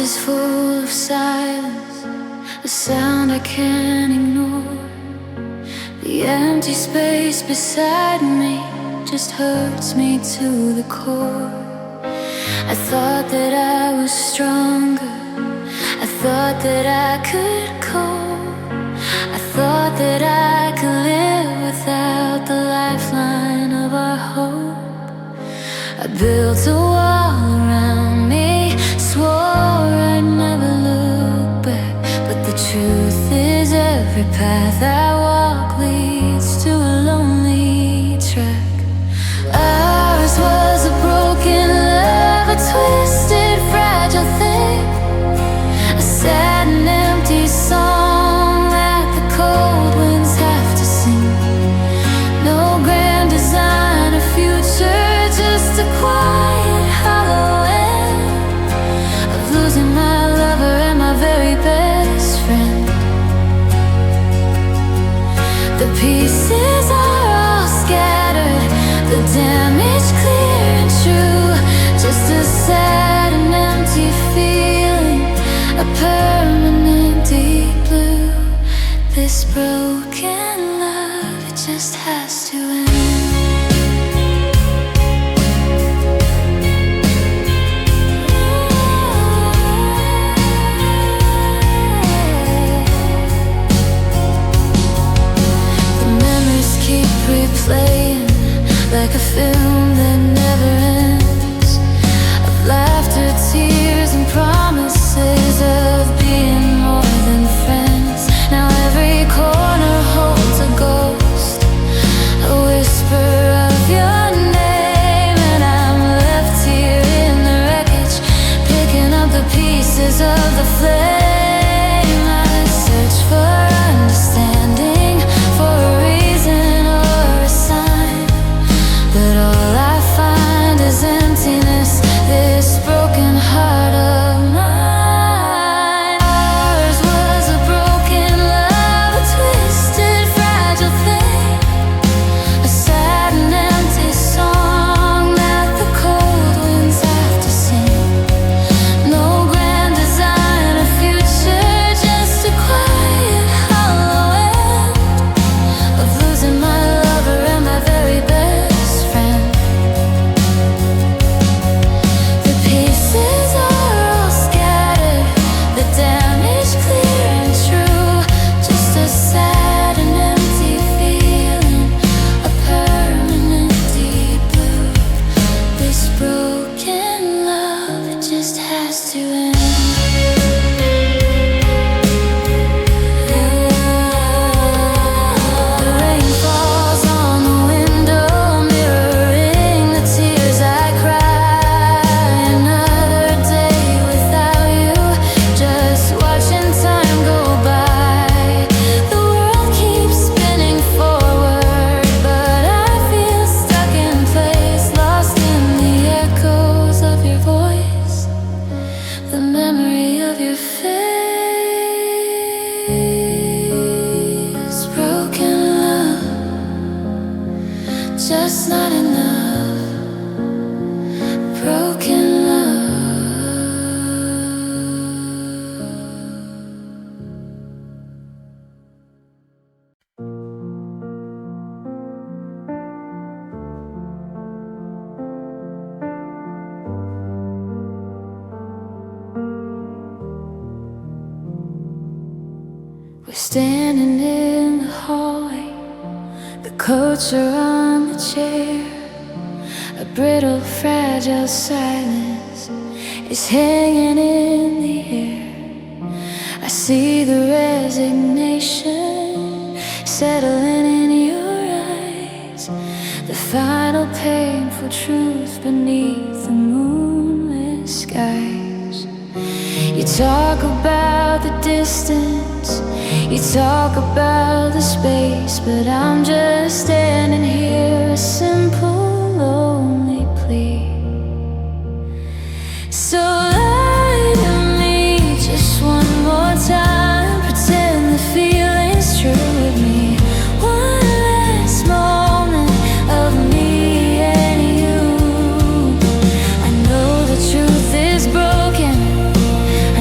is full of silence, a sound I can't ignore. The empty space beside me just hurts me to the core. I thought that I was stronger, I thought that I could cope, I thought that I could live without the lifeline of our hope. I built a wall around me, swore I'd never look back, but the truth is every path I walk leads to a lonely track. Ours was a broken love, a twisted, fragile thing, a sad and empty song that the cold winds have to sing. No grand design, a future, just a quiet hollow end of losing my lover and my very best friend. The pieces are all scattered, the damage clear and true, just a sad and empty feeling, a permanent deep blue. This broken love, it just has to end. Replaying like a film that never ends, of laughter, tears, and promises of being more than friends. Now every corner holds a ghost, a whisper of your name, and I'm left here in the wreckage, picking up the pieces of the flame. I search for understanding, for a reason, but all I find is emptiness, this broken heart of mine. Ours was a broken love, a twisted, fragile thing, a sad and empty song that the cold winds have to sing. No grand design, a future, just a quiet hollow end of losing my lover and my very best. The pieces are all scattered, the damage clear and true, just a sad and empty feeling, a permanent deep blue. This broken love, it just has to end. The rain falls on the window, mirroring the tears I cry. Another day without you, just watching time go by. The world keeps spinning forward, but I feel stuck in place, lost in the echoes of your voice, the memory of your face. Broken love, just not enough. Broken love. We're standing in the hallway, the coats are on the chair, a brittle, fragile silence is hanging in the air. I see the resignation settling in your eyes, the final painful truth beneath the moonless skies. You talk about the distance, you talk about the space, but I'm just standing here, a simple, lonely plea. So lie to me just one more time, pretend the feeling's true with me. One last moment of me and you. I know the truth is broken, I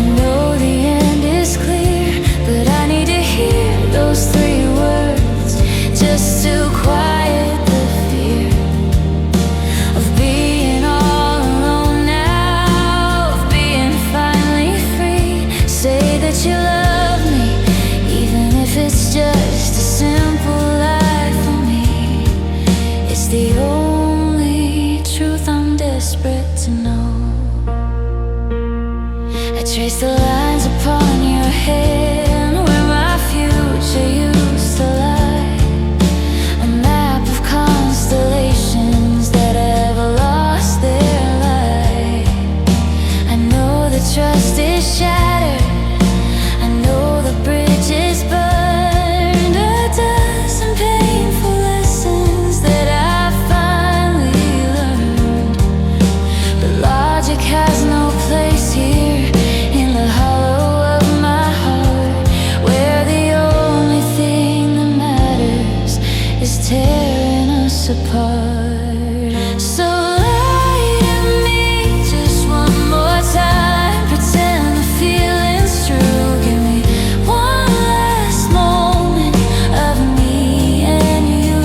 that you love me, even if it's just a simple lie for me. It's the only truth I'm desperate to know. I trace the lines upon your hand where my future used to lie. A map of constellations that have lost their light. I know the trust is shattered, I know the bridge is burned. A dozen painful lessons that I finally learned. But logic has no place here in the hollow of my heart, where the only thing that matters is tearing us apart. So lie to me just one more time, pretend the feeling's true. Give me one last moment of me and you.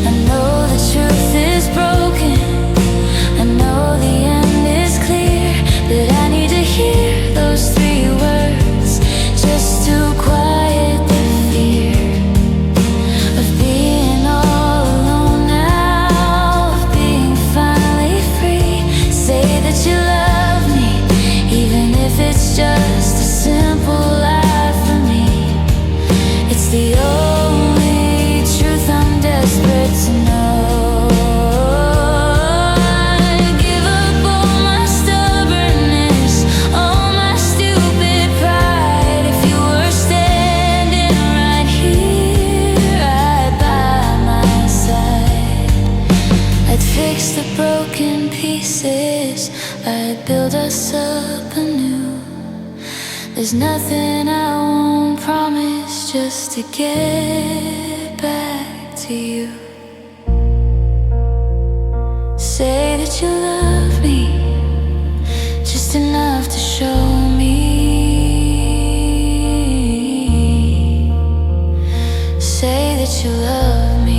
I know the truth is broken, I know the end is clear, but I need to hear those 3 words just to quiet the fear of being all alone now, of being finally free. Say that you love me, even if it's just a simple lie for me. It's the only truth I'm desperate to know. I give up all my stubbornness, all my stupid pride. If you were standing right here, right by my side, I'd fix the broken pieces, I'd build us up anew. There's nothing I won't promise just to get back to you. Say that you love me, just enough to show me. Say that you love me.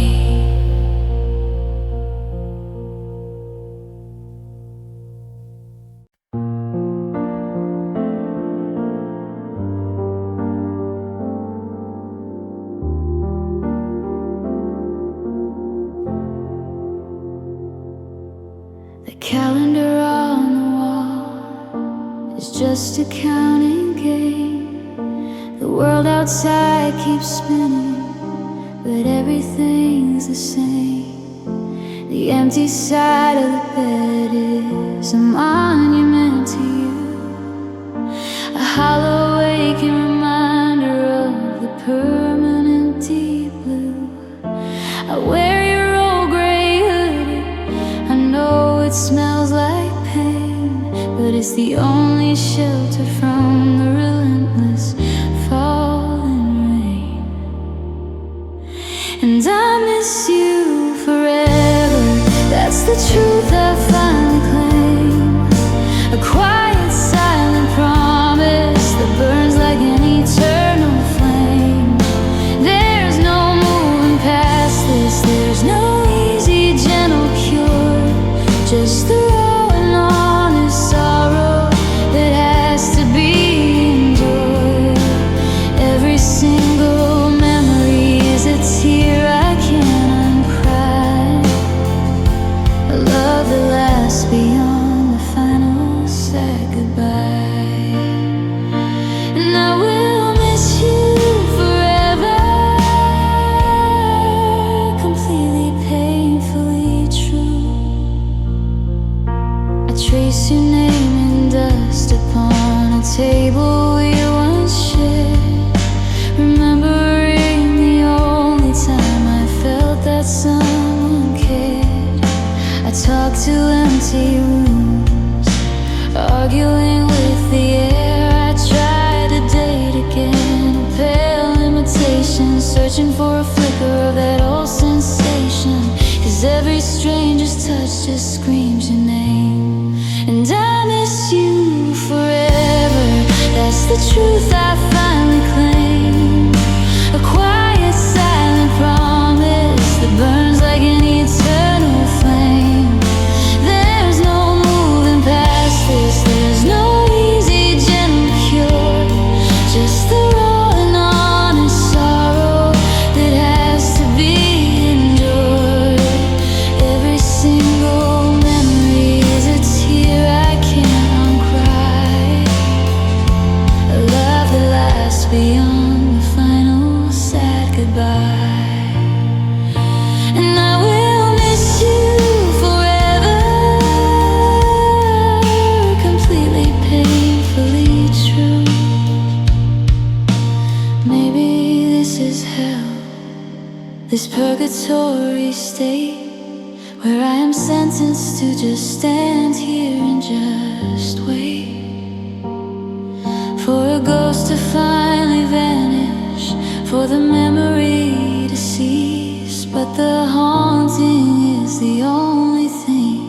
The calendar on the wall is just a counting game. The world outside keeps spinning, but everything's the same. The empty side of the bed is a monument to you, a hollow aching reminder of the permanent deep blue. I wear your old gray hoodie, I know it smells like pain, but it's the only shelter from the relentless falling rain. And I miss you forever, that's the truth I finally claim. A quiet silent promise that burns like an eternal flame. There's no moving past this, there's no easy gentle cure, just the raw and honest sorrow that has to be endured. Every single memory is a tear I can't uncry, a love that lasts beyond the final sad goodbye. And I will miss you forever, completely painfully true. I trace your name in dust upon a table we once shared, remembering the only time I felt that someone cared. I talked to empty rooms, arguing with the air. I tried to date again, a pale imitation, searching for a flicker of that old sensation. 'Cause every stranger's touch just screams your name. And I miss you forever, that's the truth I finally claim. A quiet silent promise that burns like an eternal flame. There's no moving past this, there's no easy gentle cure, this purgatory state where I am sentenced to just stand here and just wait for a ghost to finally vanish, for the memory to cease. But the haunting is the only thing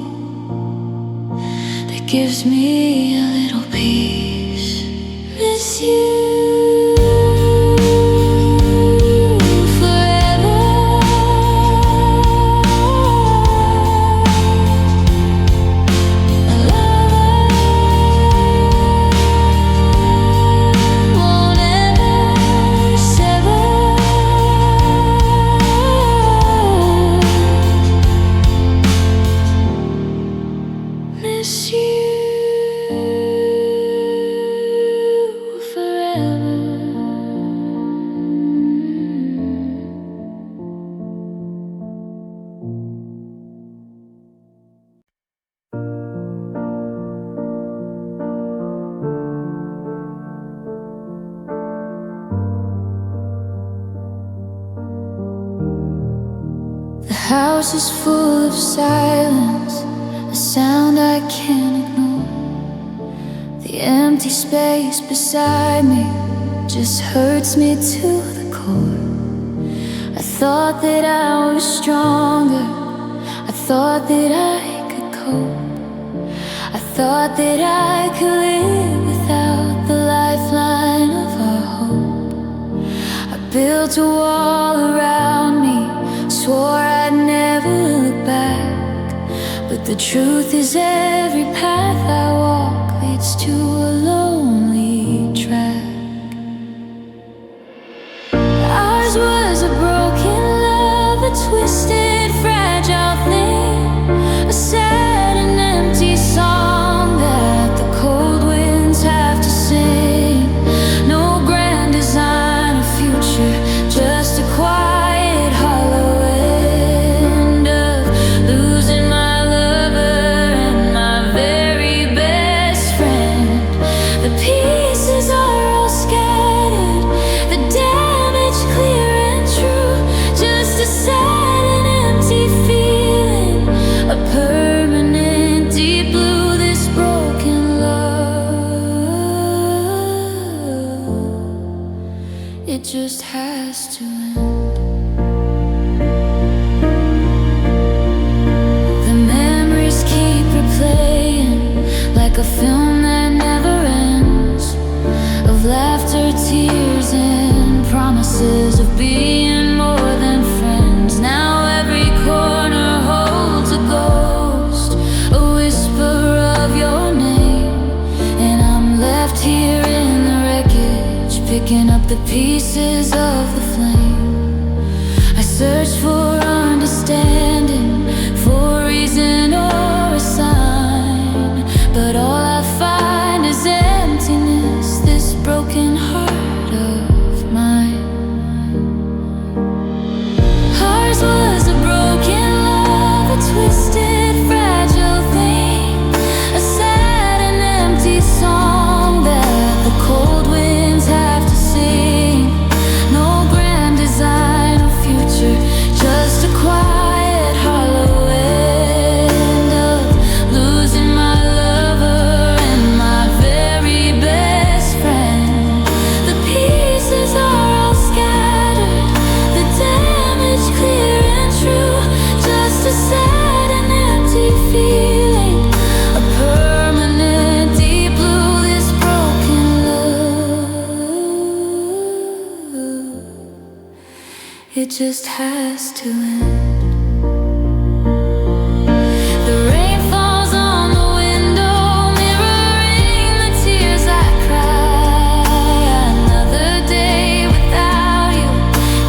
that gives me a little peace. Miss you. The house is full of silence, a sound I can't ignore. The empty space beside me just hurts me to the core. I thought that I was stronger, I thought that I could cope, I thought that I could live without the lifeline of our hope. I built a wall around me, swore I'd never look back, but the truth is every path I walk leads to a lonely track. Ours was a broken love, a twisted, fragile thing, a sad and empty song that the cold winds have to sing. No grand design or future, just a quiet hollow end of losing my lover and my very best friend. The pieces are all scattered, the damage clear and true, just a sad and empty feeling, a permanent deep blue, this broken love. It just has to end. The memories keep replaying like a film that never ends, of laughter, tears, and promises of being more than friends. Now every corner holds a ghost, a whisper of your name, and I'm left here in the wreckage, picking up the pieces of the flame. I search for understanding, for a reason or a sign, but all I find is emptiness, this broken heart of mine. Ours was a broken love, a twisted, fragile thing, a sad and empty song that the cold winds have to sing. No grand design or future, just a quiet hollow end of losing my lover and my very best friend. The pieces are all scattered, the damage clear and true, just a sad and empty feeling, a permanent deep blue, this broken love. It just has to end. The rain falls on the window, mirroring the tears I cry. Another day without you,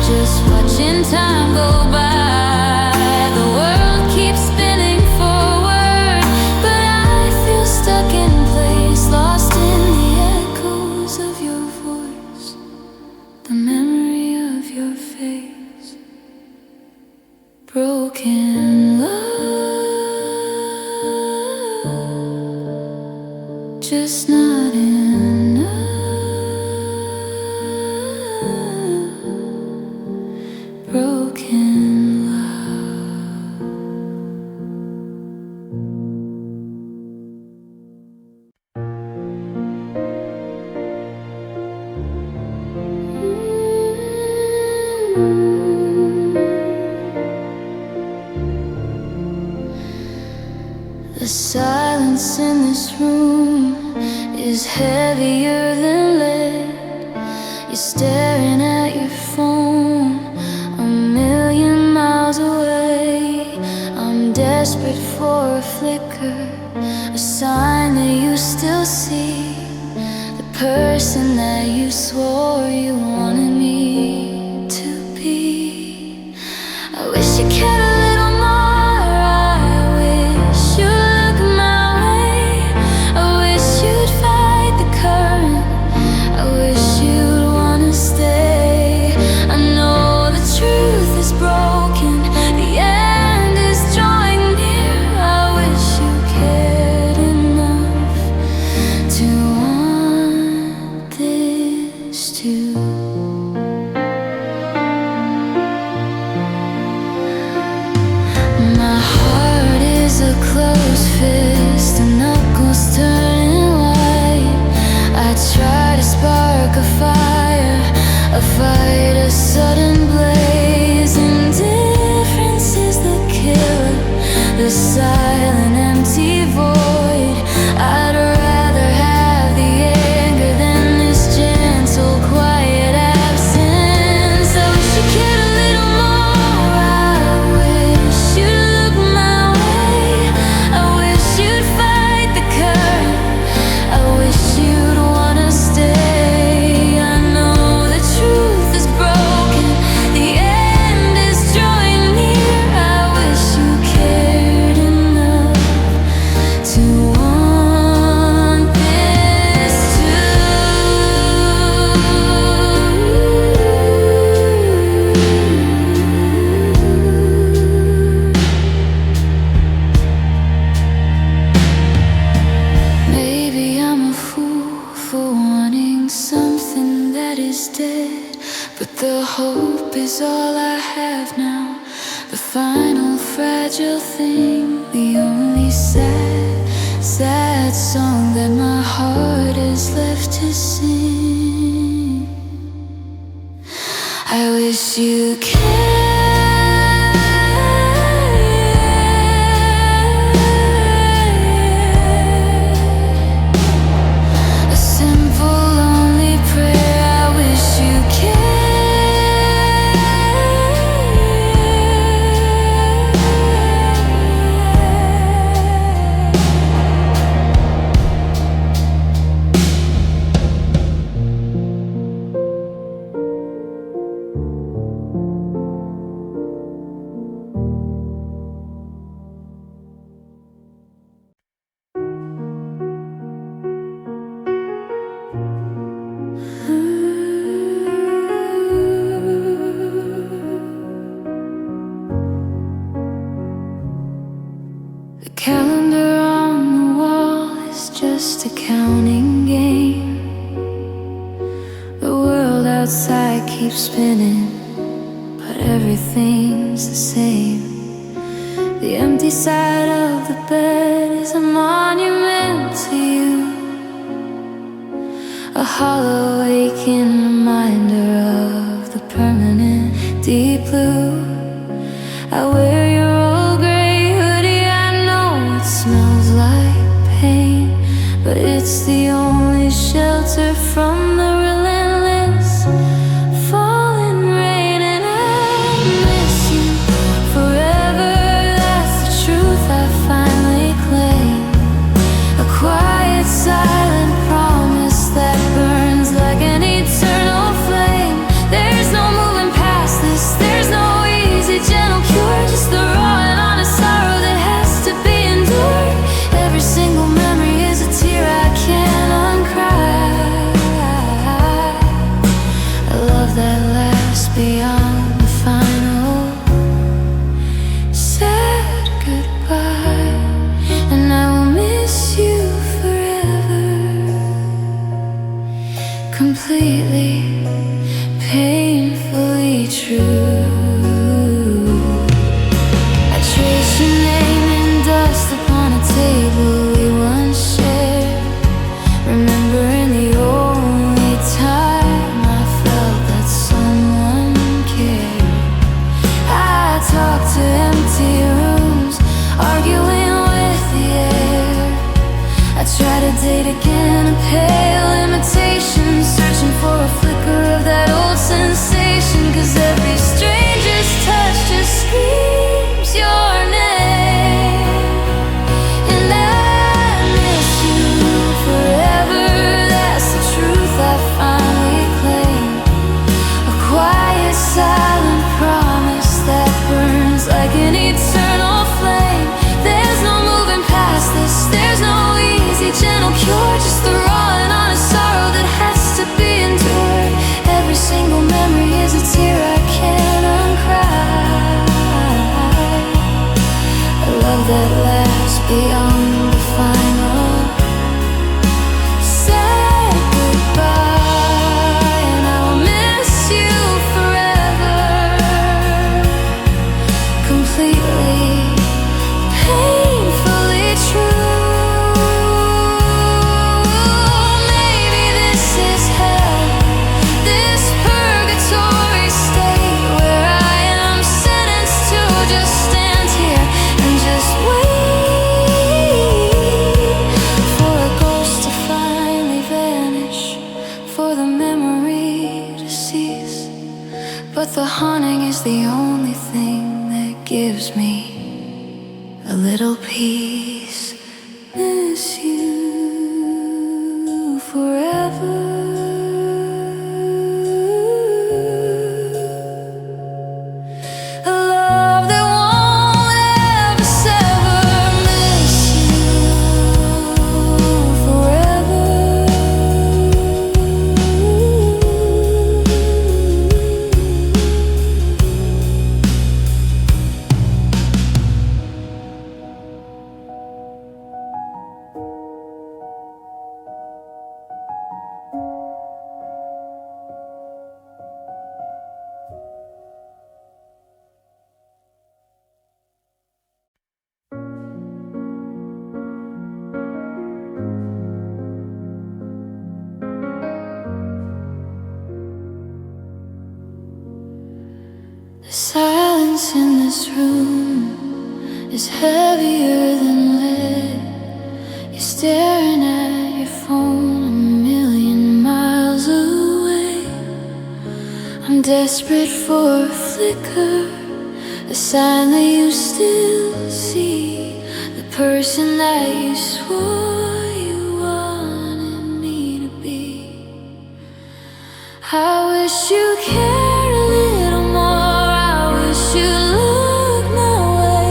just watching time go by. The world keeps spinning forward, but I feel stuck in place, lost in the echoes of your voice, the memory of your face. silence in this room is heavier than lead. You're staring at your phone a million miles away. I'm desperate for a flicker, a sign that you still see the person that you swore you wanted me to be. I wish you cared a little more. I wish you'd look my way. I wish you'd fight the current. I wish you'd wanna stay. I know the truth is broken, the end is drawing near. I wish you cared enough to want this too. My heart is a closed fist, the knuckles turning white. I try to spark a fire, a fight, a sudden blaze. Indifference is the killer, the silent empty void. I'd rather have the anger than this gentle quiet absence. I wish you cared a little more. I wish you'd look my way. I wish you'd fight the current. I wish you'd wanna stay. I know the truth is broken, the end is drawing near. I wish you cared enough to want this too. Maybe I'm a fool for wanting something that is dead, but the hope is all I have now. The final fragile thing, the only sad, sad song that my heart is left to sing. I wish you cared. A simple, lonely prayer. I wish you The calendar on the wall is just a counting game. The world outside keeps spinning, but everything's the same. The empty side of the bed is a monument to you, a hollow aching reminder of the permanent deep blue. I wear your old gray hoodie, I know it smells like pain, but it's the only shelter from the relentless falling rain. And I miss you forever, that's the truth I finally claim. A quiet, silent promise that burns like an eternal flame. There's no moving past this, there's no easy, gentle cure, just the raw and honest sorrow that has to be endured. Every single memory is a tear I can't uncry. A love that lasts beyond the final sad goodbye, and I will miss you forever, completely, painfully true. I trace your name in dust upon a table we once shared, remembering the only time I felt that someone cared. I talked to empty rooms, arguing with the air, for the memory to cease, but the haunting is the only thing that gives me a little peace. Miss you forever. The silence in this room is heavier than lead. You're staring at your phone a million miles away. I'm desperate for a flicker, a sign that you still see the person that you swore you wanted me to be. I wish you cared a little more. You look my way.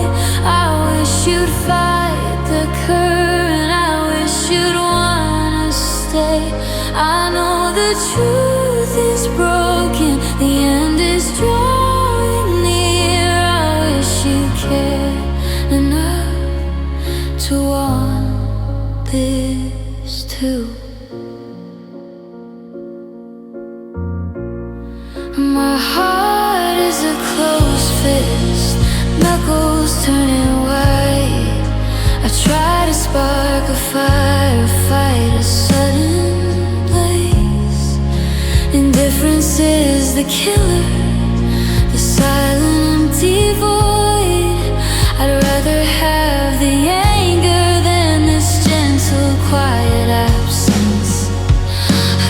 I wish you'd fight the current. I wish you'd wanna stay. I know the truth is broken, the end is drawing near. I wish you cared enough to want this too. My heart is a closed fist, knuckles turning white. I try to spark a fire, fight a sudden blaze. Indifference is the killer, the silent empty void. I'd rather have the anger than this gentle quiet absence.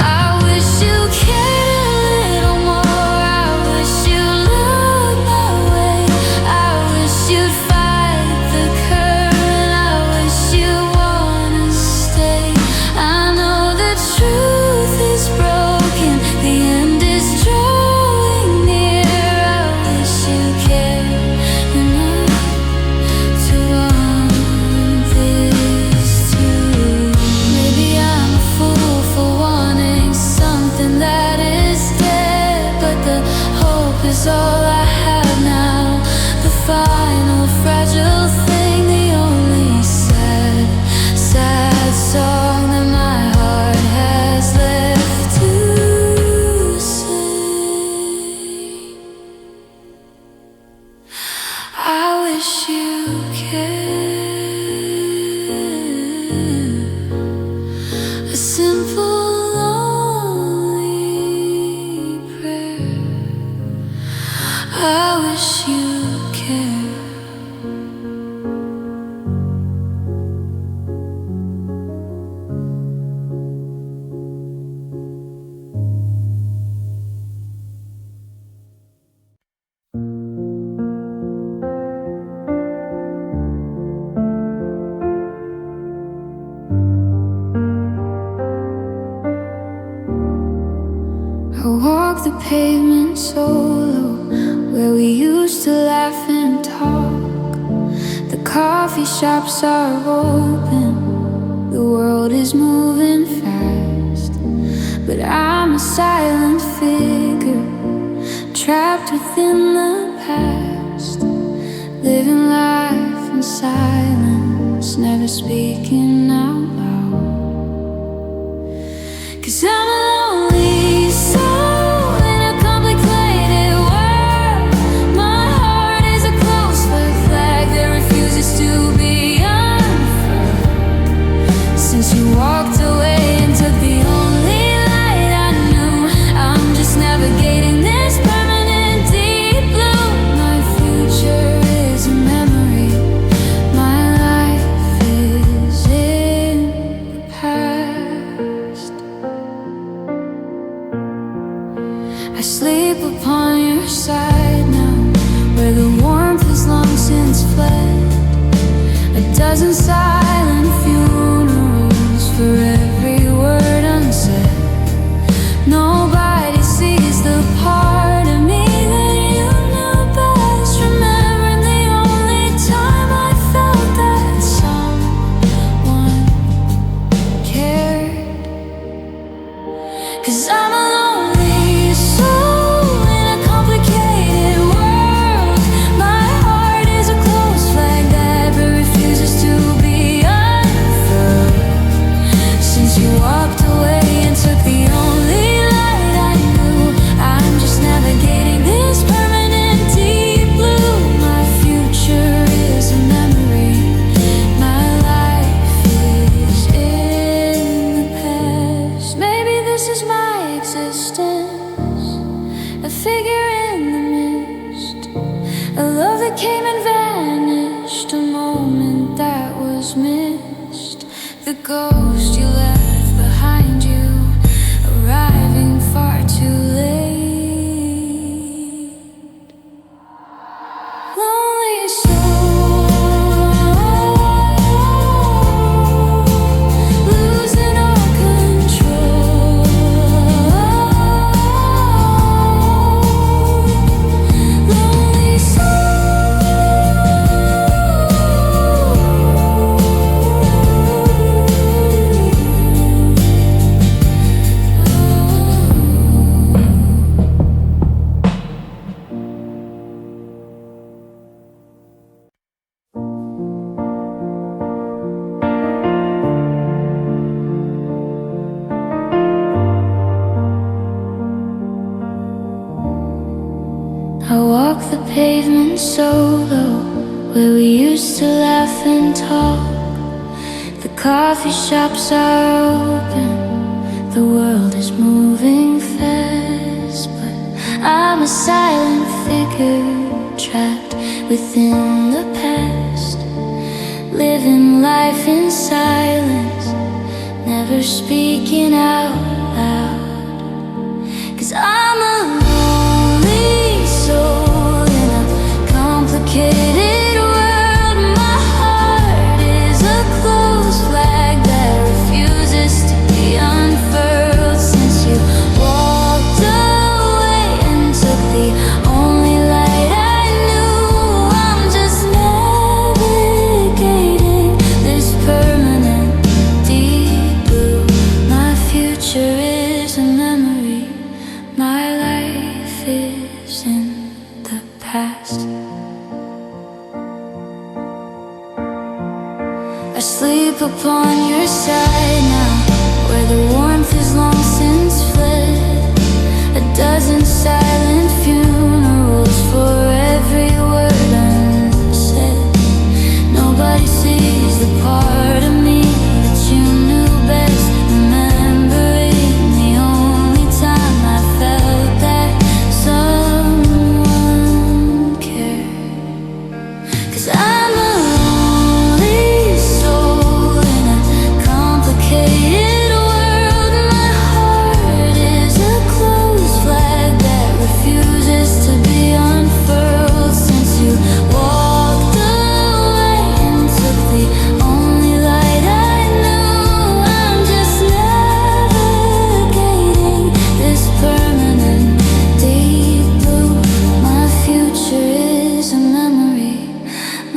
I wish you cared a little more. You'd fight the current. I wish you wanna stay. I know the truth is broken, the end is drawing near. I wish you cared enough to want this too. Maybe I'm a fool for wanting something that is dead, but the hope is all I have now. The final fragile thing, the only sad, sad song that my heart has left to sing. I wish you cared. A simple lonely prayer. I wish you cared. I walk the pavement solo, where we used to laugh and talk. The coffee shops are open, the world is moving fast. But I'm a silent figure, trapped within the past, living life in silence, never speaking out loud. 'Cause I'm a lonely soul in a complicated world. My heart is a closed flag that refuses to be unfurled. Since you walked away and took the only light I knew, I'm just navigating this permanent deep blue. My future is a memory, my life is in the past. I sleep upon your side now, where the warmth has long since fled. A dozen silent funerals for every word unsaid. Nobody sees the part of me that you knew best. Remembering the only time I felt that someone cared. 'Cause I'm a lonely soul in a complicated world. My heart is a closed flag that refuses to be unfurled. Since you walked away and took the only light I knew, I'm just navigating this permanent deep blue. My future is a memory. My life is in the past. Maybe this is my existence, a figure in the mist, a love that came and vanished, a moment that was missed. The ghost you left behind you, arriving far too late. Lonely soul, losing all control. Lonely I walk the pavement solo, where we used to laugh and talk. The coffee shops are open, the world is moving fast, but I'm a silent figure trapped within the past, living life in silence, never speaking out loud. 'Cause I'm a lonely soul in a complicated world. My heart is a closed flag that refuses to be unfurled. Since you walked away and took the only light I knew, I'm just navigating this permanent deep blue. My future is a memory. My life is in the past. I sleep upon your side now, where the warmth is long since fled. A dozen silent funerals for every word unsaid. Nobody sees the part of me that you knew best. Remembering the only time I felt that someone cared. 'Cause I'm a lonely soul in a complicated world. My heart is a closed flag that refuses to be unfurled. Since you walked away and took the only light I knew, I'm just navigating this permanent deep blue. My future is a memory.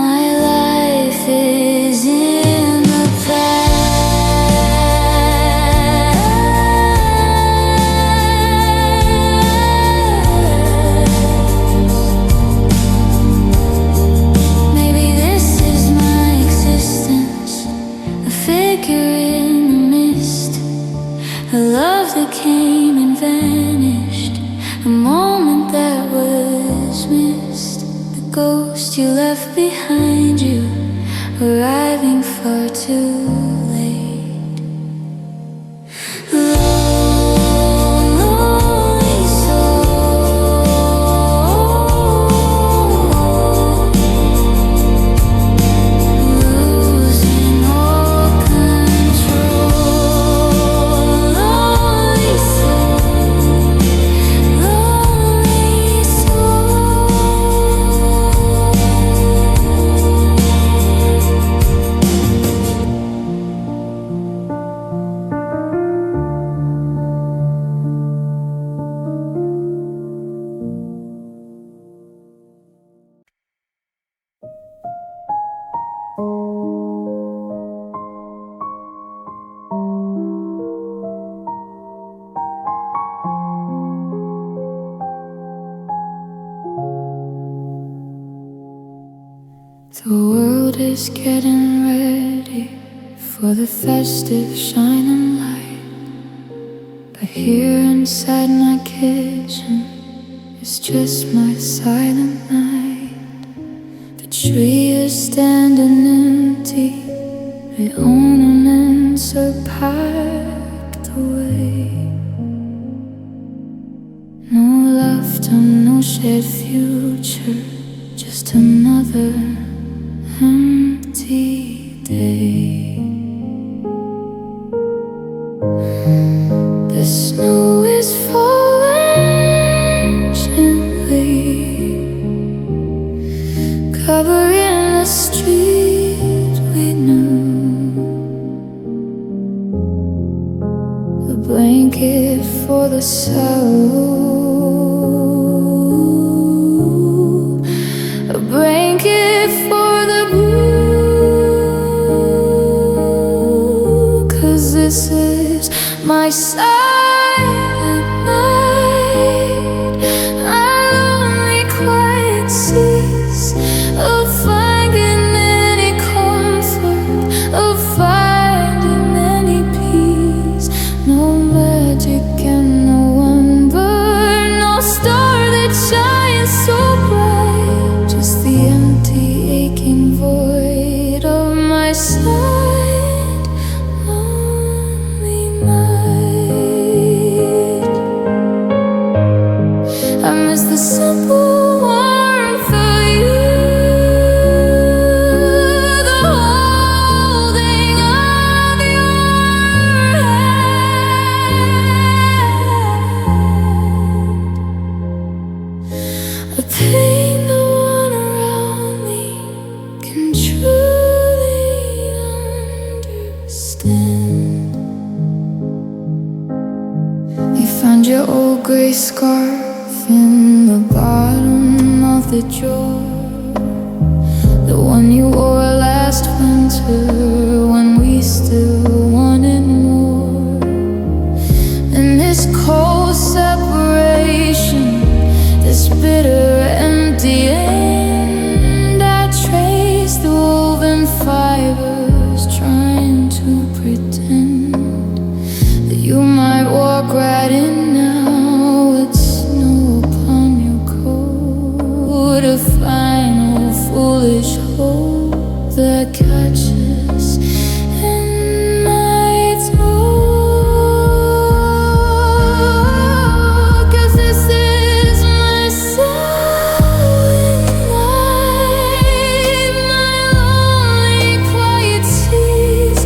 My life is in the past. Maybe this is my existence, a figure in the mist, a love that came and vanished, a moment that was missed. The ghost you left behind you, arriving far too late. Lonely soul, losing all control. Lonely soul, lonely world is getting ready for the festive shining light. But here inside my kitchen, it's just my silent night. The tree is standing empty, the ornaments are packed away. No laughter, no shared future, just another empty day. The snow is falling gently, covering the street we knew. A blanket for the sorrow, a blanket for the blue. 'Cause this is my silent night, my lonely quiet seas of finding any comfort, of finding any peace. No magic and no wonder, no star that shines so bright, just the empty aching void of my silent lonely night. I miss the simple warmth of you, the holding of your hand, a pain no one around me can truly understand. You found your old gray scarf in the bottom of the drawer, the one you wore last winter when we still wanted more. In this cold separation, this bitter empty end, I trace the woven fibers, trying to pretend that you might walk right in now with snow upon your coat, a final foolish hope that catches in my throat. 'Cause this is my silent night, my lonely quiet seas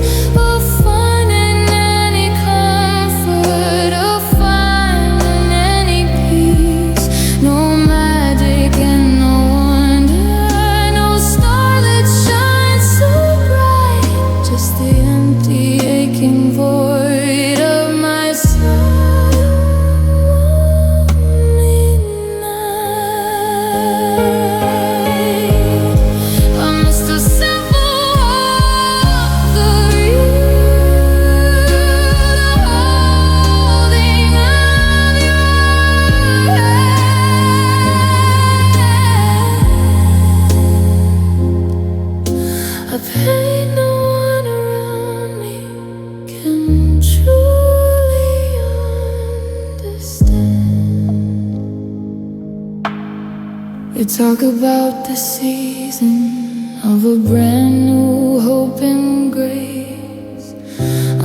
of finding any comfort, of finding any peace. No magic and no wonder, no star that shines so bright, just the empty aching void of my silent lonely night. I miss the simple warmth of you, the holding of your hand, a pain no one around me can truly understand. You talk about the season of a brand new hope and grace.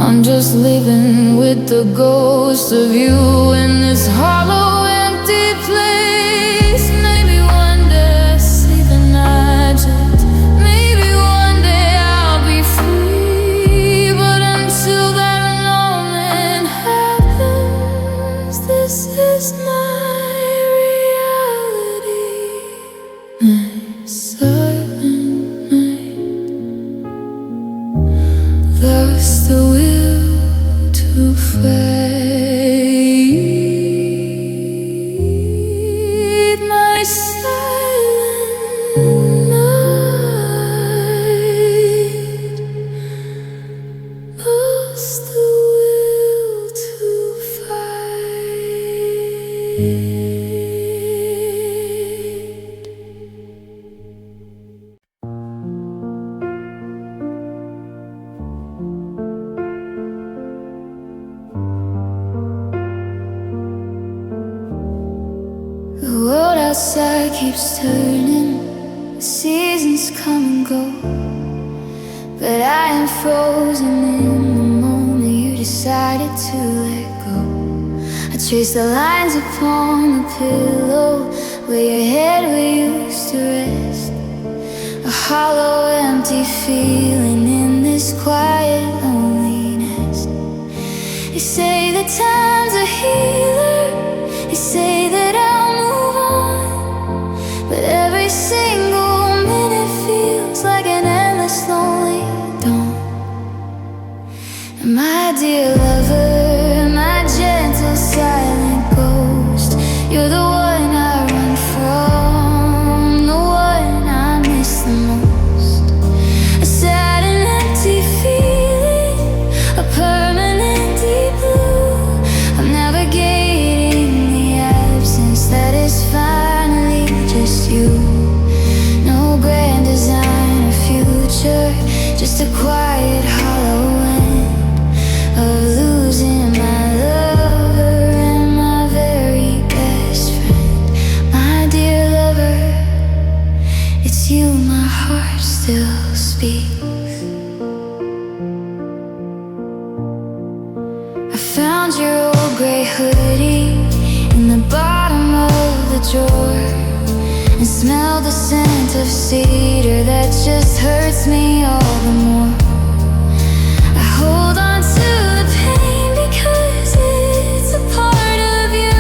I'm just living with the ghost of you in this hollow, empty place. Maybe one day I'll see the magic, maybe one day I'll be free. But until that moment happens, this is my reality, my silent night. Lost the will to fade, my silent night. Lost the will to fade. The world outside keeps turning, the seasons come and go, but I am frozen in the moment you decided to let go. I trace the lines upon the pillow where your head used to rest. A hollow, empty feeling in this quiet loneliness. They say that time's a healer, they say that I'll move on, but every single minute feels like an endless lonely dawn. And my dear lover, my gentle silent ghost, you're the one I run from, the one I miss the most. A sad and empty feeling, a permanent deep blue. I'm navigating the absence that is finally just you. No grand design or future, just a quiet hollow end of losing my lover and my very best friend. My dear lover, it's you my heart still speaks. I found your old gray hoodie in the bottom of the drawer, and smelled the scent of cedar that just hurts me all the more. I hold on to the pain because it's a part of you,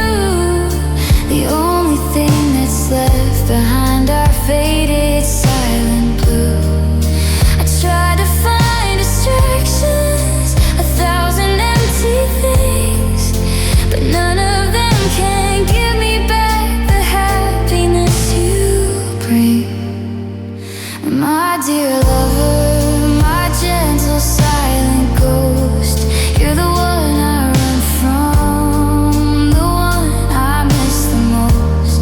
the only thing that's left behind our faded silent blue. I tried to find distractions, 1,000 empty things, but none of them can give me back the happiness you bring. My dear lover, my gentle silent ghost, you're the one I run from, the one I miss the most.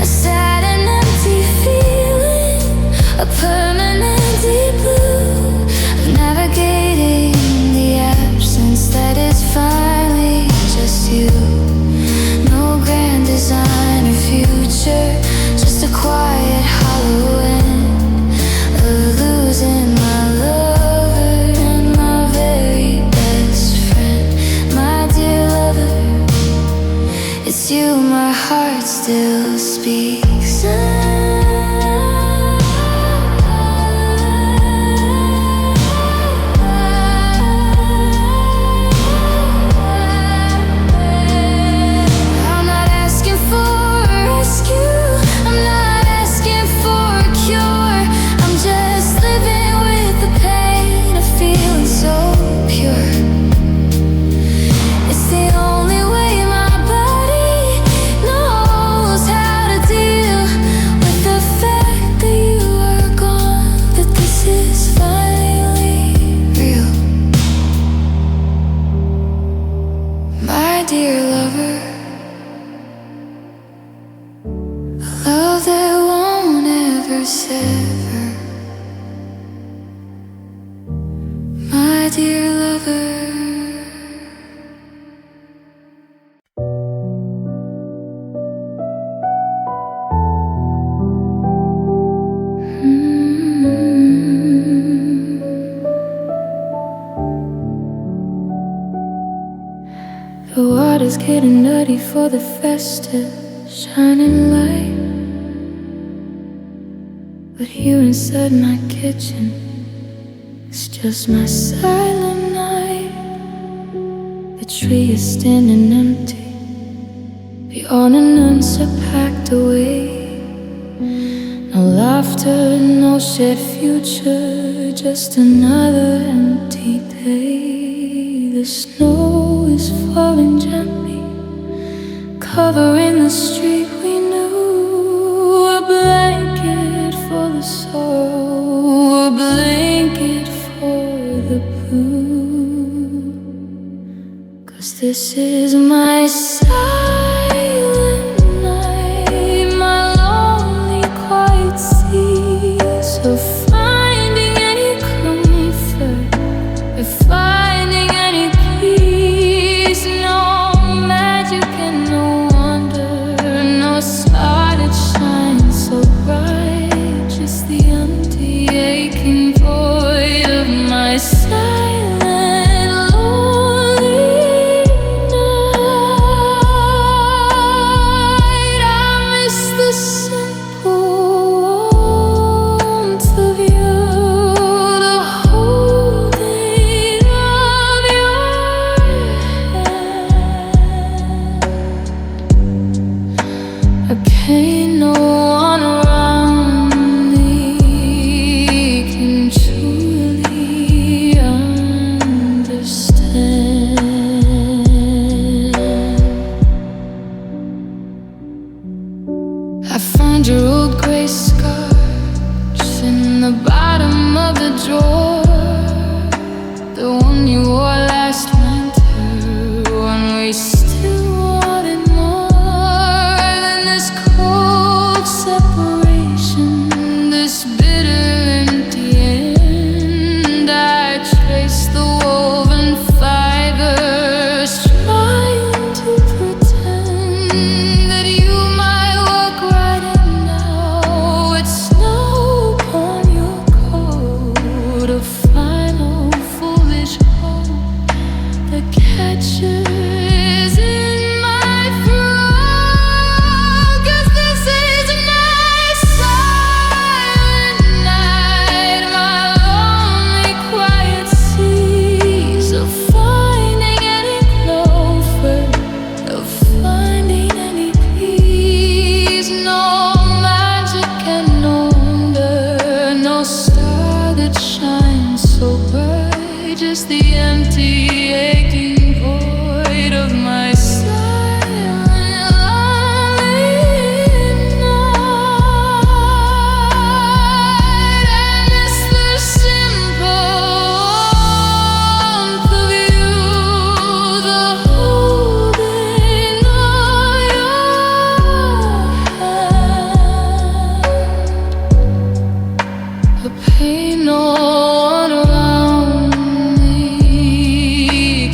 A sad and empty feeling, a permanent deep blue, of navigating the absence that is finally just you. No grand design or future, just a quiet hollow end of losing my lover and my very best friend. My dear lover, it's you my heart still speaks. I'm not asking for a rescue, I'm not asking for a cure, I'm just living with the pain of feeling so pure. It's the only way my body knows how to deal with the fact that you are gone, that this is finally real. My dear lover, a love that won't ever sever. My dear lover. The water's getting nutty for the festive shining light, but here inside my kitchen, it's just my silent night. The tree is standing empty, the ornaments are packed away. No laughter, no shared future, just another empty day. The snow is falling gently, covering the street we knew. A blanket for the sorrow, a blanket for the blue. 'Cause this is my silent night, my lonely quiet sea. So finding any comfort, or finding any peace, no magic and no wonder, no Ain't no one around me can truly understand. I found your old gray scarves in the bottom of the drawer, the one you wore last winter when we still wanted more than this cold separation, this bitter empty end. I traced the woven fibers, trying to pretend that you might walk right in now. It's snow upon your coat, a final foolish hope that catches in my throat. 'Cause this is my silent night, my lonely quiet seas of finding any comfort, of finding any peace. No magic and no wonder, no star that shines so bright, just the empty aching void of my silent lonely night. I miss the simple warmth of you, the holding of your hand, a pain no one around me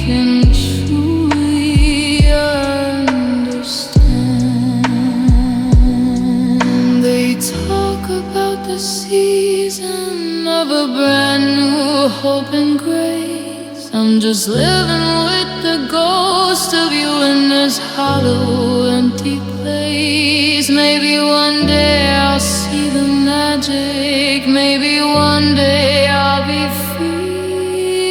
can truly understand. They talk about the season of a brand new hope and grace. I'm just living with the ghost of you in this hollow, empty place. Maybe one day I'll see the magic. Maybe one day I'll be free.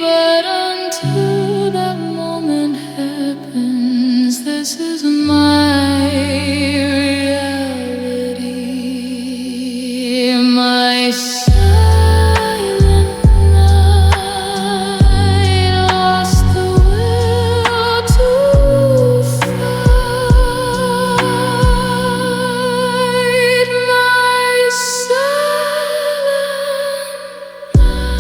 But until that moment happens, this is my reality. My silent night lost the will to fight. My silent night.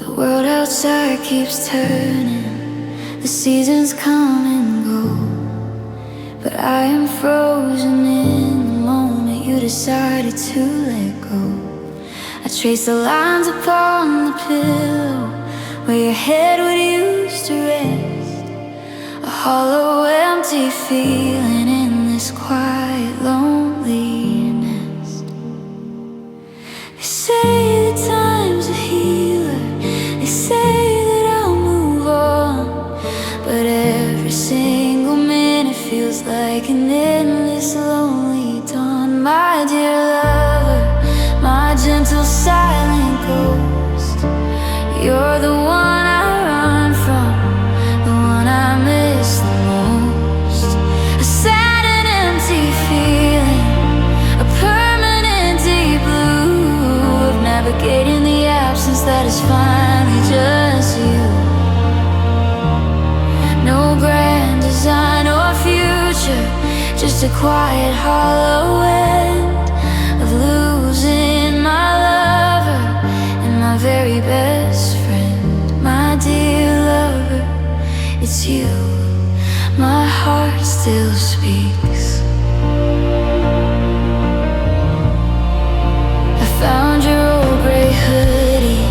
The world outside keeps turning, the seasons come and go, but I am frozen in the moment you decided to let go. I trace the lines upon the pillow where your head would used to rest, a hollow empty feeling in this quiet lonely nest. They say that time's a healer, they say that I'll move on, but every single minute feels like an endless lonely dawn. My dear lover, my gentle silent ghost, you're the one I run from, the one I miss the most. A sad and empty feeling, a permanent deep blue of navigating the absence that is finally just you. No grand design or future, just a quiet hollow end of losing my lover and my very best friend. My dear lover, it's you, my heart still speaks. I found your old gray hoodie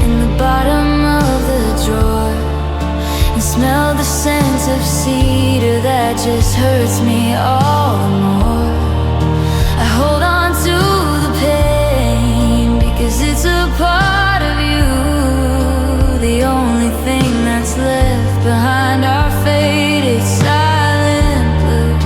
in the bottom of the drawer, and smelled the scent of cedar that just hurts me all the more. I hold on to the pain because it's a part of you, the only thing that's left behind our faded silent blue.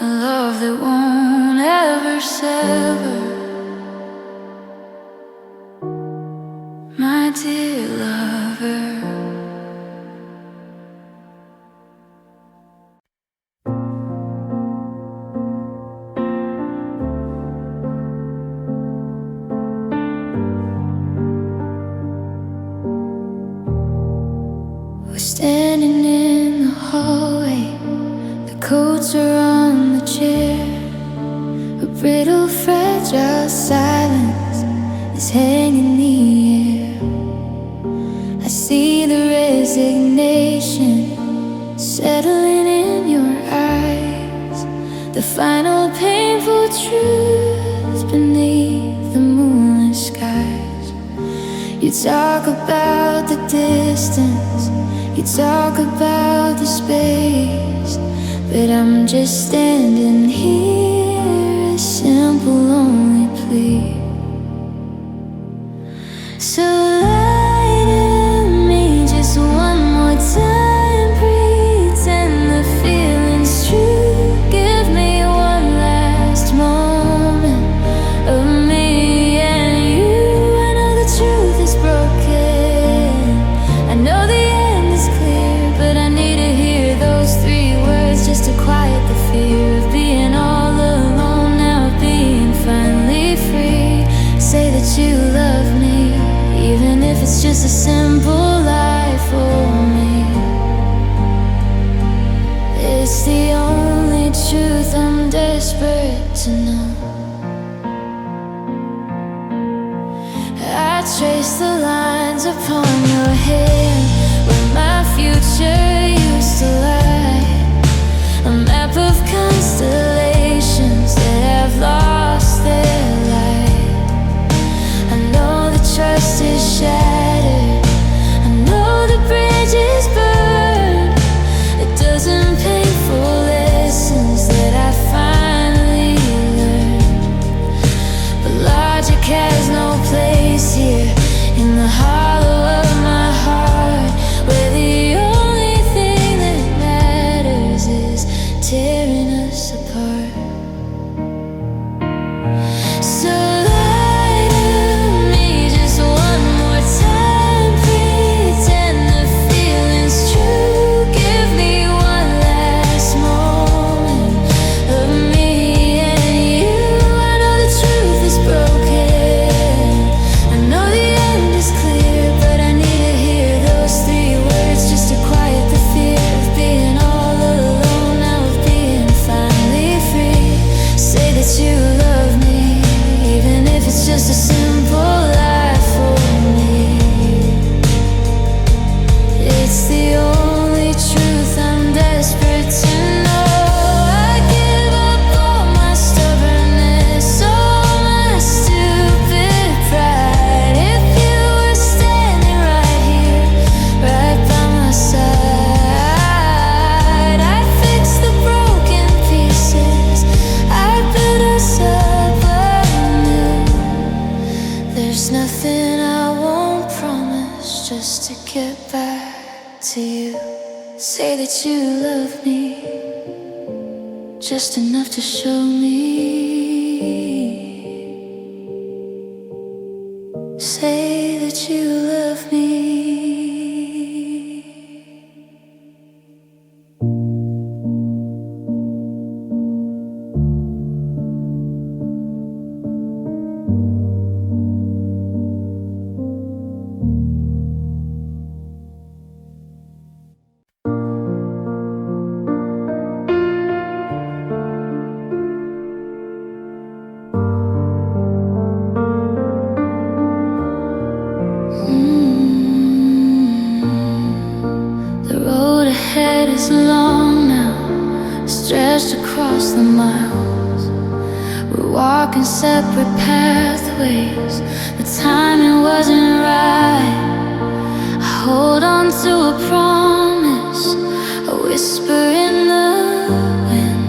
a love that won't ever sever. My dear lover, we're standing in the hallway, the coats are on the chair, a brittle, fragile silence is hanging in the air. I see the resignation settling in your eyes, the final painful truth beneath the moonless skies. You talk about the distance, you talk about the space, but I'm just standing here, a simple lonely plea. So lie to me just one more time, pretend the feeling's true. Give me one last moment of me and you. I know the truth is broken, I know the end is clear, but I need to hear those 3 words just to quiet the fear of being all alone, now of being finally free. Say that you love me, even if it's just a simple lie for me. It's the only truth I'm desperate to know. I trace the lines upon your hand where my future used to lie, a map of constellations that have lost their light. I know the trust is shattered, I know the bridge is burned, a dozen painful lessons that I finally learned. But logic has no place here, in the hollow of my heart, where the only thing that matters is tearing us apart. So lie to me just one more time, pretend the feeling's true. Give me one last moment of me and you. I know the truth is broken, I know the end is clear, but I need to hear those 3 words just to quiet the fear of being all alone, now of being finally free. Say that you love me, even if it's just a simple lie for me. It's the only truth I'm desperate to know. I give up all my stubbornness, all my stupid pride. If you were standing right here, right by my side, I'd fix the broken pieces, I'd build us up anew. There's nothing I won't promise just to get back to you. Say that you love me, just enough to show me. Say that you love me. The road ahead is long now, stretched across the miles. We're walking separate pathways, the timing wasn't right. I hold on to a promise, a whisper in the wind,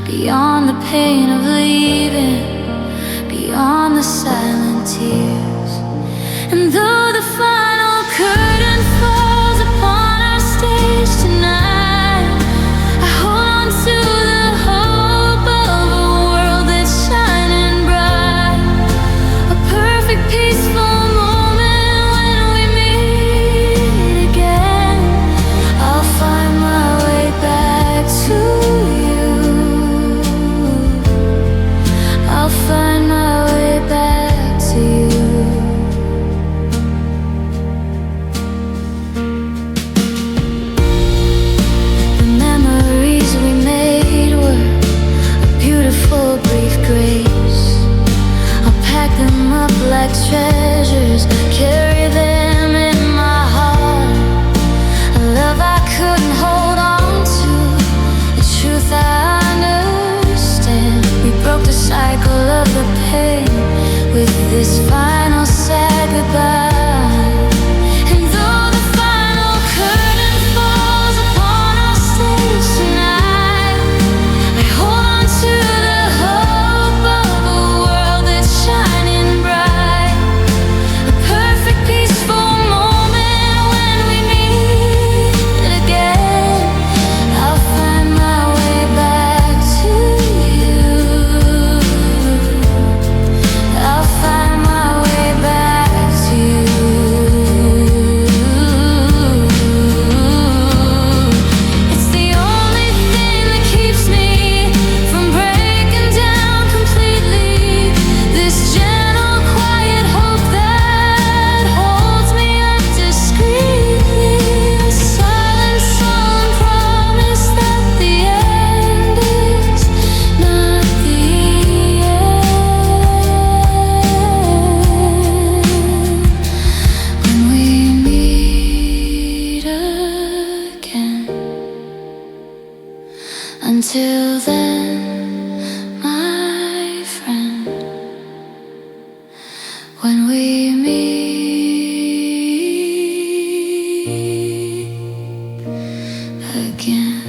beyond the pain of leaving, beyond the silent tears. And though the final curtain falls upon our stage tonight, I hold on to the hope this final sad goodbye. And though the final curtain falls upon our stage tonight, I hold on to the hope of a world that's shining bright. A perfect peaceful moment when we meet again. I'll find my way back to you. I'll find my way back to you. It's the only thing that keeps me from breaking down completely. This gentle, quiet hope that holds me up discreetly. A silent, solemn promise that the end is not the end. When we meet again. Until then, my friend, when we meet again.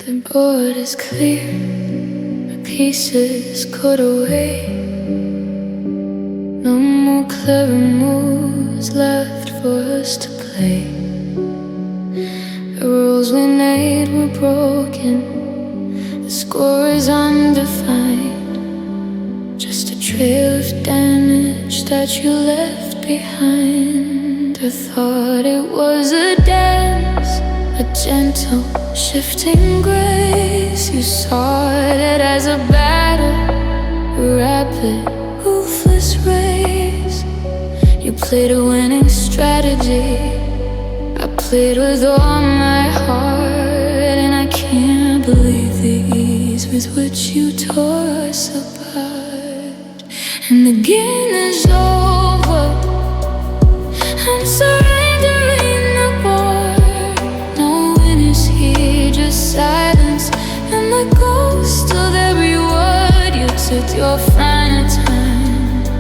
The board is clear, the pieces cut away. No more clever moves left for us to play. The rules we made were broken, the score is undefined. Just a trail of damage that you left behind. I thought it was a dance, a gentle shifting grace. You saw it as a battle, a rapid, ruthless race. You played a winning strategy, I played with all my heart. And I can't believe the ease with which you tore us apart. And the game is over, I'm surrendering the board. No winners here, just silence and the ghost of every word. You took your final time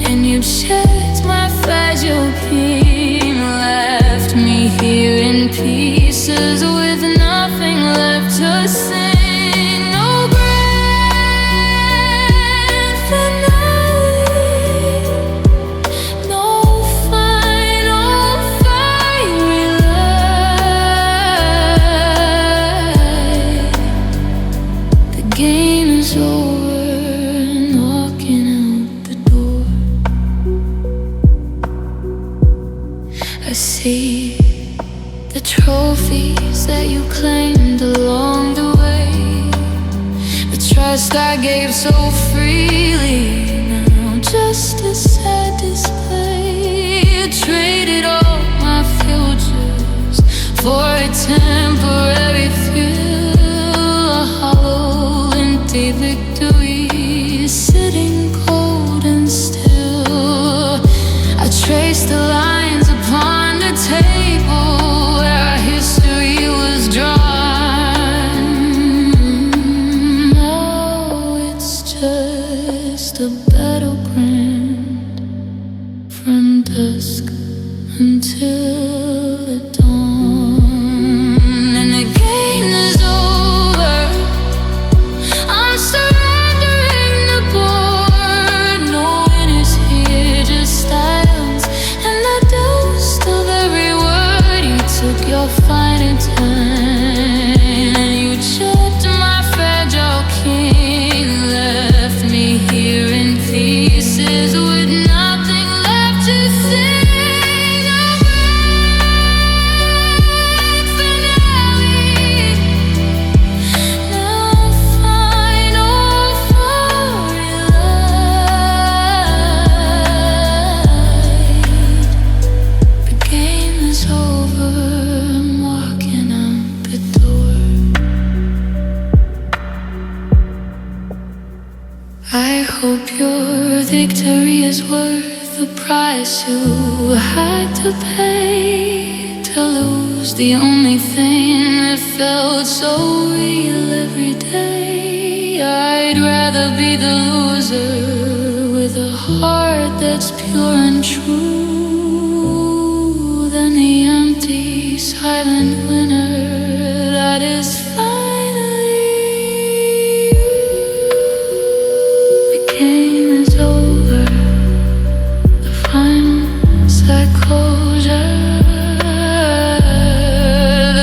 and you checked my fragile king. Left me here in pieces with nothing left to sing. No grand finale, no final fiery light. The game is over and walking out the door. I see the trophies that you claimed along the way, the trust I gave so freely, now just a sad display. You traded all my futures for a temporary thrill, a hollow, empty victory, sitting cold and still. I traced the lines upon the table where our history was drawn. Now it's just a battleground from dusk until the dawn. And the game is over, I'm surrendering the board. No winners here, just silence and the dust of every word. You took your final time and you checked my fragile king. Left me here in pieces with nothing left to sing. A grand finale, no final fiery light. The game is over, I'm victory is worth the price you had to pay to lose the only thing that felt so real every day. I'd rather be the loser with a heart that's pure and true than the empty, silent winner that is finally you. The game is over, the final side closure.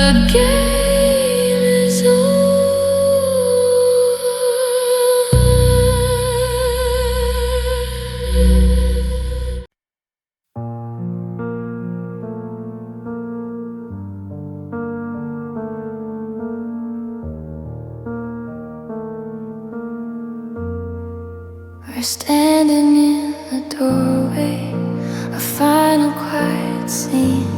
The game is We're standing in the doorway, a final quiet scene,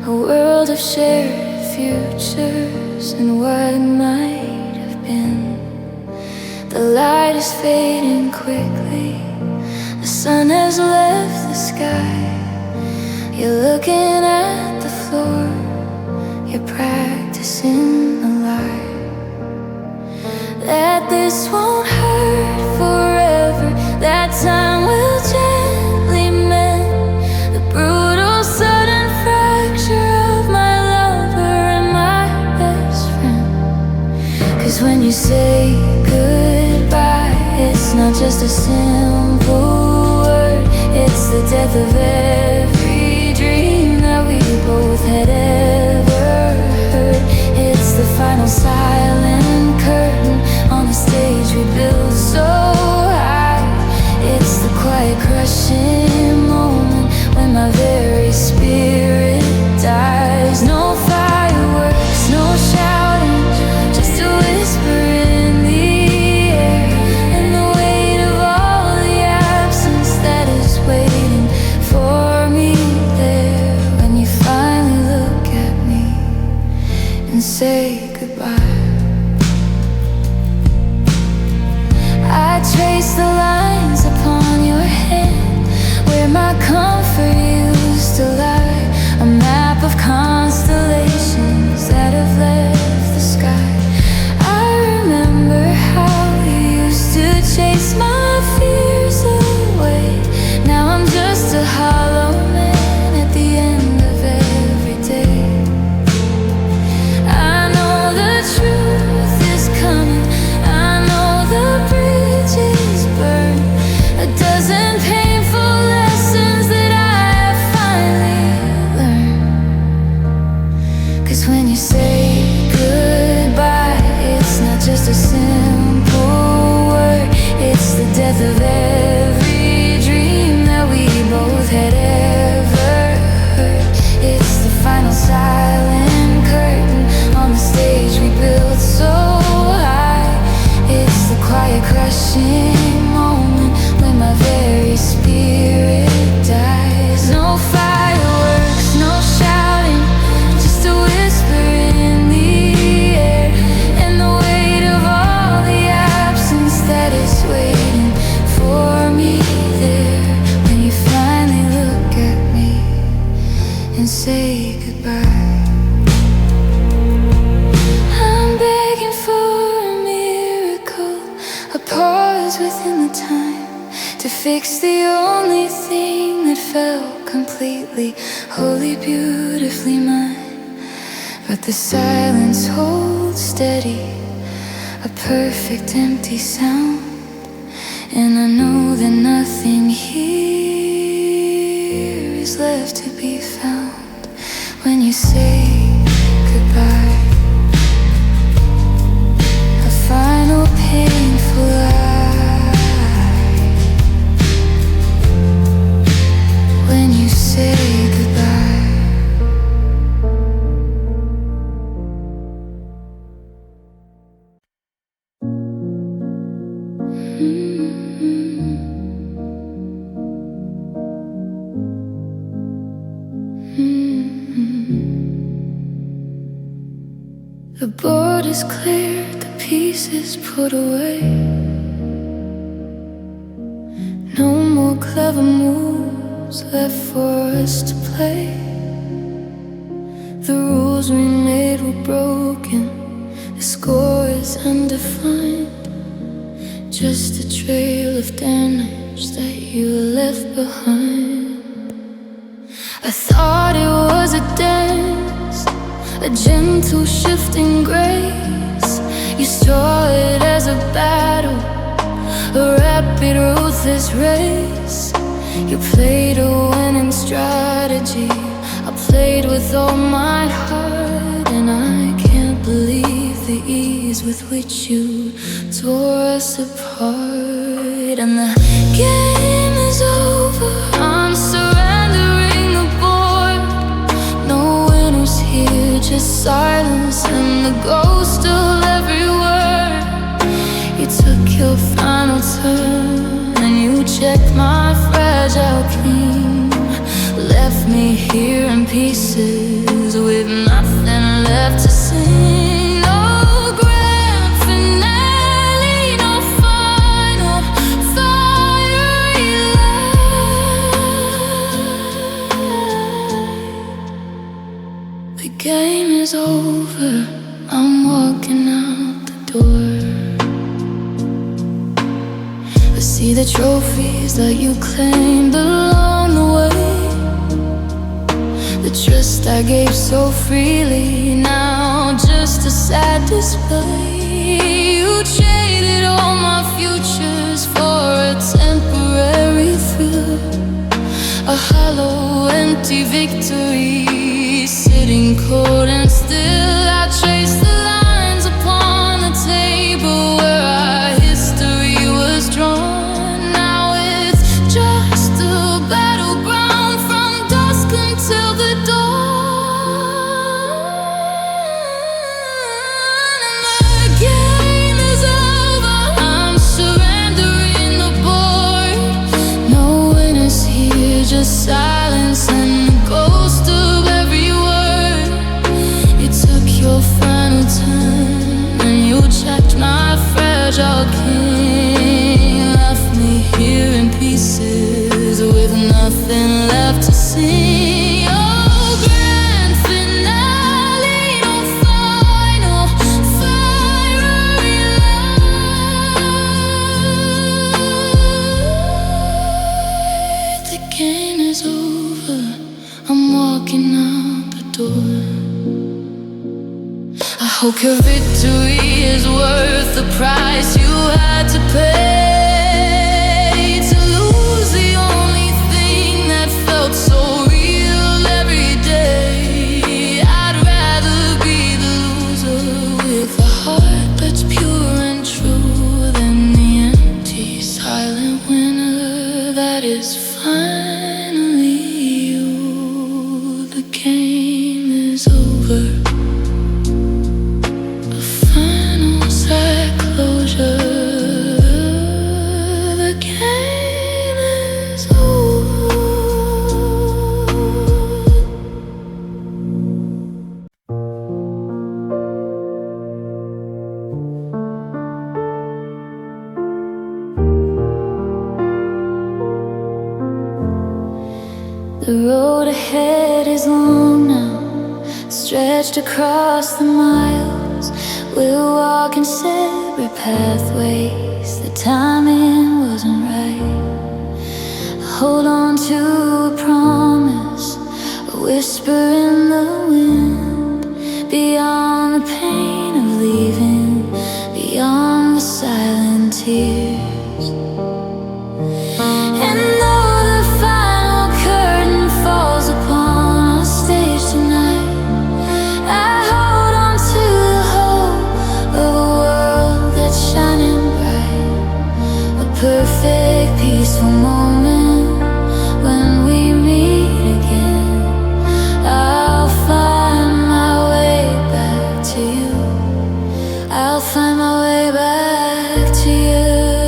a world of shared futures and what might have been. The light is fading quickly, the sun has left the sky. You're looking at the floor, you're practicing a lie, that this won't hurt forever, that time will gently mend the brutal sudden fracture of my lover and my best friend. 'Cause when you say goodbye, it's not just a simple word, it's the death of every dream that we both had ever heard. It's the final silent curtain on the stage we built so high. It's the quiet crushing moment when my very spirit dies. No fireworks, no shouting, just a whisper in the air, and the weight of all the absence that is waiting for me there. When you finally look at me and say goodbye, I trace the lines upon your hand where my comfort used to lie, a map of constellations that have left the sky. I remember how you used to chase my fears away. Now I'm just a hollow man at the end of every day. I know the truth is coming, I know the bridges burn, a dozen painful lessons that I have finally learned. 'Cause when you say goodbye, it's not just a simple word, it's the death of every dream that we both had ever heard. It's the final silent curtain on the stage we built so high. It's the quiet crushing moment when my very spirit dies. No fireworks, no shouting, just a whisper in the air, and the weight of all the absence that is waiting for me there. When you finally look at me and say goodbye, I'm begging for a miracle, a pause within the time to fix the only thing that felt completely, wholly, beautifully mine. But the silence holds steady, a perfect empty sound, and I know that nothing here is left to be found. When you say goodbye, a final painful lie. When you say goodbye, the board is cleared, the pieces put away. us to play. The rules we made were broken, the score is undefined. Just a trail of damage that you left behind. I thought it was a dance, a gentle shifting grace. You saw it as a battle, a rapid, ruthless race. You played a winning strategy, I played with all my heart. And I can't believe the ease with which you tore us apart. And the game is over, I'm surrendering the board. No winners here, just silence and the ghost of every word. You took your final turn and you checked my fragile king. Left me here in pieces with nothing left to sing. No grand finale, no final fiery light. The game is over, I'm walking out the door. I see the trophies that you claimed along the way. The trust I gave so freely, now just a sad display. You traded all my futures for a temporary thrill, a hollow, empty victory, sitting cold and still. I trace the lines upon the table where our history was drawn. Now it's just a battleground from dusk until the dawn. And the game is over, I'm surrendering the board. No winners here, just silence and the ghost of every word. You took your final turn and you checked my fragile king. Left me here in pieces with nothing left to sing. Oh, grand finale, no final fiery light. The game is over, I'm walking out the door. I hope your victory is worth the price you had to pay. To lose the only thing that felt so real every day. I'd rather be the loser with a heart that's pure and true than the empty, silent winner that is finally you. The game is over, a final sad closure. The game is over. The road ahead is long now, stretched across the miles. We'll walk in separate pathways, the timing wasn't right. Hold on to a promise, a whisper in the wind. Beyond the pain of leaving, beyond the silent tears. And though the final curtain falls upon our stage tonight, I hold on to the hope of a world that's shining bright. A perfect, peaceful moment when we meet again. I'll find my way back to you. I'll find my way back to you.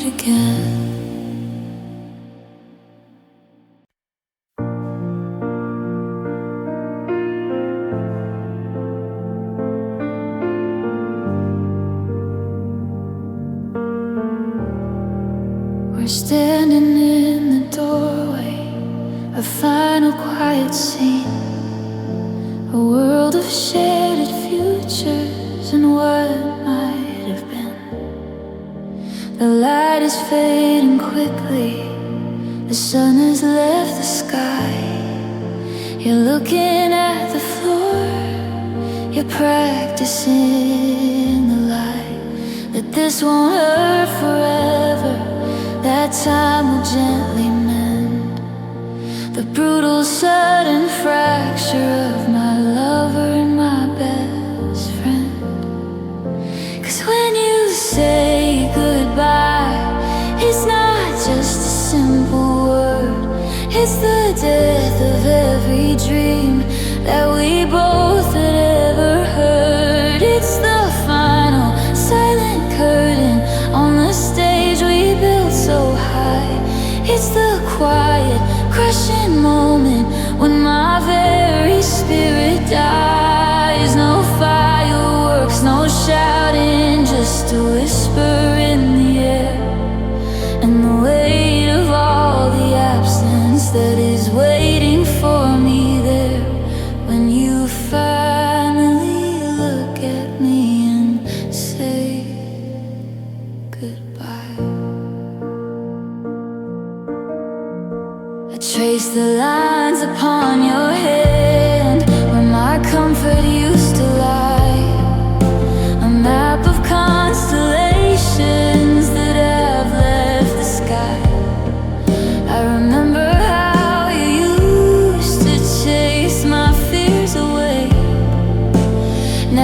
meet again. We're standing in the doorway, a final quiet scene, a world of shared futures and what might have been. The light is fading quickly, the sun has left the sky. You're looking at the floor, you're practicing the lie that this won't hurt forever, that time will gently mend the brutal sudden fracture of my lover and my best friend. 'Cause when you say goodbye, it's not just a simple word, it's the death of every dream that we both had ever heard. It's the final silent curtain on the stage we built so high. It's the quiet, crushing moment when my very spirit dies. No fireworks, no shouting, just a whisper in the air, and the weight of all the absence that is waiting for me there. When you finally look at me and say goodbye, I trace the lines upon your hand where my comfort used to lie, a map of constellations that have left the sky. I remember how you used to chase my fears away.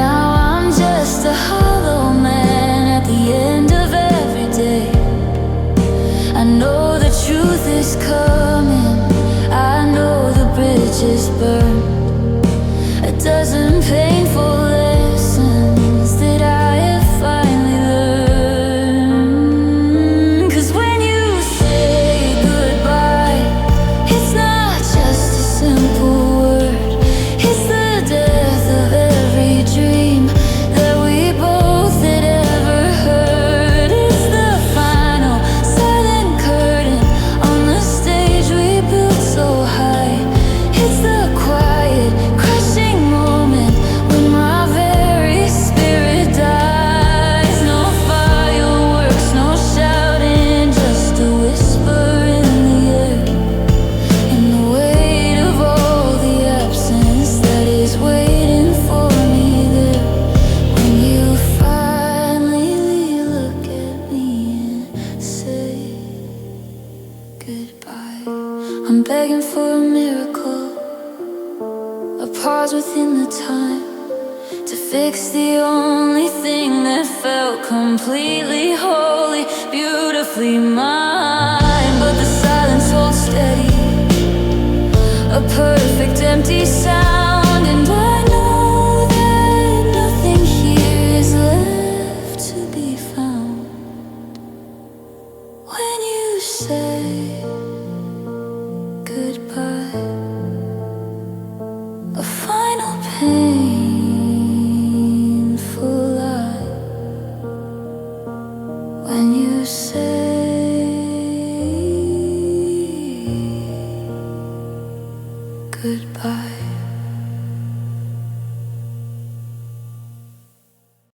Now I'm just a hollow man at the end of every day. I know the truth is coming, I know the bridge is burned, a dozen painful lessons that I have finally learned. 'Cause when you say goodbye, it's not just a simple word, it's the death of every dream that we both had ever heard. It's the final silent curtain on the stage we built so high. It's the quiet, crushing moment when my very spirit dies. No fireworks, no shouting, just a whisper in the air, and the weight of all the absence that is waiting for me there. When you finally look at me and say goodbye, I'm begging for a miracle, a pause within the time to fix the only thing that felt completely holy, beautifully mine. But the silence holds steady, a perfect empty sound, and I know that nothing here is left to be found. When you say goodbye, a final painful lie. When you say goodbye.